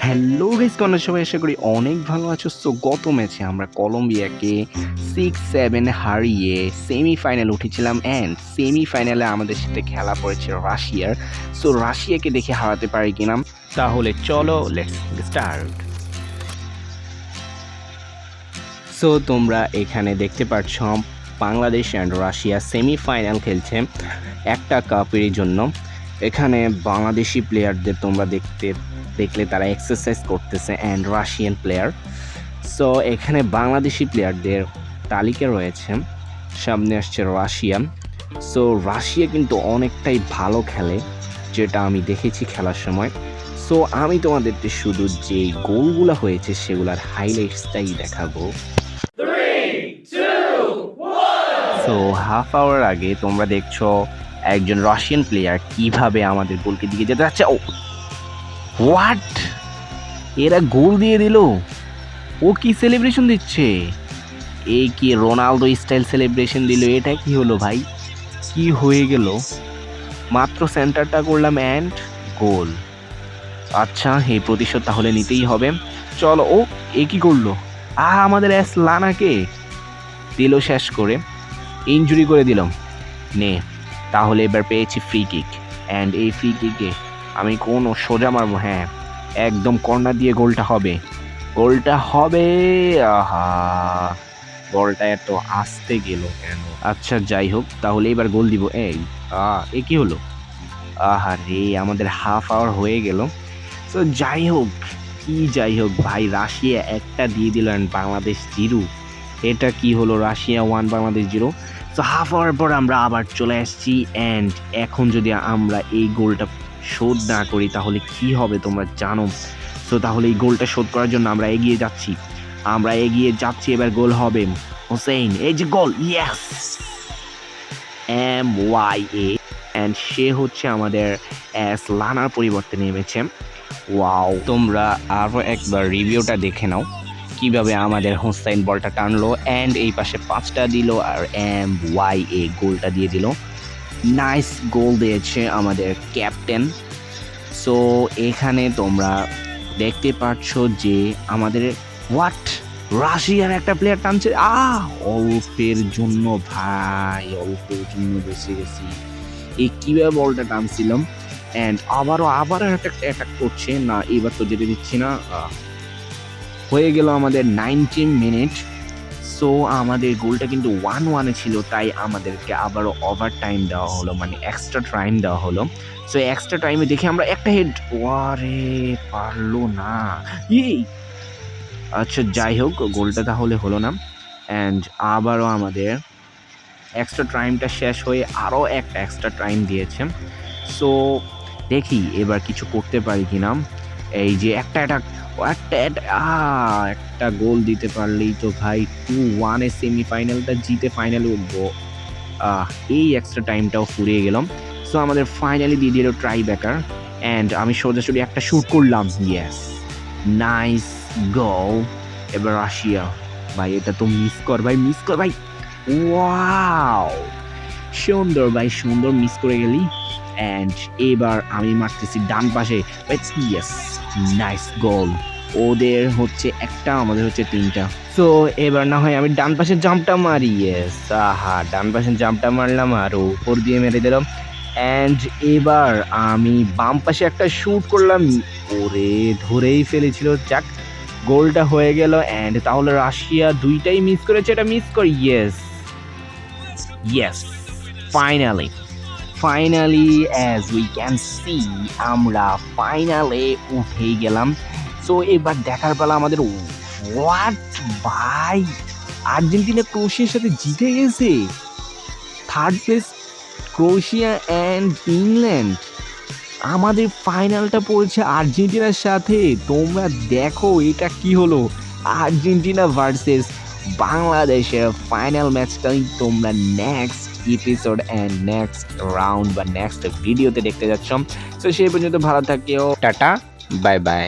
Hello guys, তোমরা সবাই আশা করি অনেক ভালো আছো। সো গত ম্যাচে আমরা কলম্বিয়াকে 6-7 হারিয়ে সেমিফাইনাল উঠেছিলাম অ্যান্ড সেমিফাইনালে আমাদের সাথে খেলা পড়েছে রাশিয়ার। সো রাশিয়াকে দেখে হারাতে পারি কিনা, তাহলে চলো লেটস স্টার্ট। সো তোমরা এখানে দেখতে পাচ্ছ বাংলাদেশ অ্যান্ড রাশিয়া সেমিফাইনাল খেলছে একটা কাপের জন্য। এখানে বাংলাদেশি প্লেয়ারদের তোমরা দেখলে তারা এক্সারসাইজ করতেছে অ্যান্ড রাশিয়ান প্লেয়ার। সো এখানে বাংলাদেশি প্লেয়ারদের তালিকা রয়েছে, সামনে আসছে রাশিয়া। সো রাশিয়া কিন্তু অনেকটাই ভালো খেলে, যেটা আমি দেখেছি খেলার সময়। সো আমি তোমাদেরকে শুধু যে গোলগুলো হয়েছে সেগুলোর হাইলাইটসটাই দেখাবো। সো হাফ আওয়ার আগে তোমরা দেখছো একজন রাশিয়ান প্লেয়ার কিভাবে আমাদের গোলকে দিকে যেতে যাচ্ছে। ও হোয়াট, এরা গোল দিয়ে দিল। ও কি সেলিব্রেশন দিচ্ছে, এই কি রোনালদো স্টাইল সেলিব্রেশন দিল? এটা কি হলো ভাই, কি হয়ে গেল? মাত্র সেন্টারটা করলাম অ্যান্ড গোল। আচ্ছা, এই প্রতিশোধ তাহলে নিতেই হবে। চলো। ও এ কি করলো? আমাদের লানাকে দিল শেষ করে, ইনজুরি করে দিলাম। নে, তাহলে এবার পেয়েছি ফ্রি কিক অ্যান্ড এই ফ্রি কিকে আমি কোনো সোজা মারবো। হ্যাঁ, একদম কর্নার দিয়ে গোলটা হবে, গোলটা হবে। আহা, বলটা এত আসতে গেল কেন? আচ্ছা যাই হোক, তাহলে এবার গোল দিব। এ কি হলো? আহা রে, আমাদের হাফ আওয়ার হয়ে গেল। তো যাই হোক, যাই হোক ভাই, রাশিয়া একটা দিয়ে দিল অ্যান্ড বাংলাদেশ 0। এটা কি হলো? রাশিয়া 1 বাংলাদেশ 0। তো হাফ আওয়ার পর আমরা আবার চলে আসছি অ্যান্ড এখন যদি আমরা এই গোলটা শোধ না করি তাহলে কি হবে তোমরা জানো। সো তাহলে এই গোলটা শোধ করার জন্য আমরা এগিয়ে যাচ্ছি। এবার গোল হবে। হোসেইন, এই যে গোল, ইয়েস, MYA। অ্যান্ড সে হচ্ছে আমাদের লানার পরিবর্তে নেমেছে। ওয়াও, তোমরা আরও একবার রিভিউটা দেখে নাও কিভাবে আমাদের হোসাইন বলটা টানলো অ্যান্ড এই পাশে 5টা দিল আর MYA গোলটা দিয়ে দিল। নাইস গোল দিয়েছে আমাদের ক্যাপ্টেন। সো এখানে তোমরা দেখতে পাচ্ছ যে আমাদের রাশিয়ার একটা প্লেয়ার টানছে। অল্পের জন্য ভাই, অল্পের জন্য বেঁচে গেছি। এই কিভাবে বলটা টানছিলাম অ্যান্ড আবারও একটা অ্যাটাক করছে না, এবার তো যেতে দিচ্ছি না। হয়ে গেল আমাদের 90 মিনিট। সো আমাদের গোলটা কিন্তু 1-1 ছিল, তাই আমাদেরকে আবারও ওভার টাইম দেওয়া হলো, মানে এক্সট্রা টাইম দেওয়া হলো। সো এক্সট্রা টাইমে দেখি আমরা একটা হেড, ওয়ারে পারলো না। আচ্ছা যাই হোক, গোলটা তাহলে হলো না অ্যান্ড আবারও আমাদের এক্সট্রা টাইমটা শেষ হয়ে আরও একটা এক্সট্রা টাইম দিয়েছে। সো দেখি এবার কিছু করতে পারি কিনা। এই যে একটা গোল দিতে পারলেই তো ভাই 2-1 সেমিফাইনালটা জিতে ফাইনালে উঠবো। এই এক্সট্রা টাইমটাও ফুরিয়ে গেলাম। সো আমাদের ফাইনালি দিয়ে দিল ট্রাই ব্যাকার অ্যান্ড আমি সোজাসুজি একটা শুট করলাম। ইয়েস, নাইস গোল। এবার রাশিয়া ভাই, এটা তো মিস কর ভাই। ওয়াও, সুন্দর ভাই, সুন্দর, মিস করে গেলি। অ্যান্ড এবার আমি মারতেছি ডান পাশে। ইয়েস, নাইস গোল। ওদের হচ্ছে একটা, আমাদের হচ্ছে 3টা। সো এবার না হয় আমি ডান পাশের জাম্পটা মারি। ইয়েস, ডান পাশের জাম্পটা মারলাম আর উপর দিয়ে মেরে দিলাম। অ্যান্ড এবার আমি বাম পাশে একটা শুট করলাম, ওরে ধরেই ফেলেছিল। যাক, গোলটা হয়ে গেল অ্যান্ড তাহলে রাশিয়া 2টাই মিস করেছে, এটা মিস করি। Yes, finally as we can see আমরা ফাইনালে উঠেই গেলাম। সো এবার দেখার বেলা আমাদের। ভাই, আর্জেন্টিনা ক্রোয়েশিয়ার সাথে জিতে গেছে। Third place Croatia and England. আমাদের ফাইনালটা পড়েছে আর্জেন্টিনার সাথে। তোমরা দেখো এটা কি হলো, আর্জেন্টিনা ভার্সেস বাংলাদেশের ফাইনাল ম্যাচটাই তোমরা next episode and next round বা নেক্সট ভিডিওতে দেখতে যাচ্ছ। তো সেই পর্যন্ত ভালো থাকিও, টাটা, বাই বাই।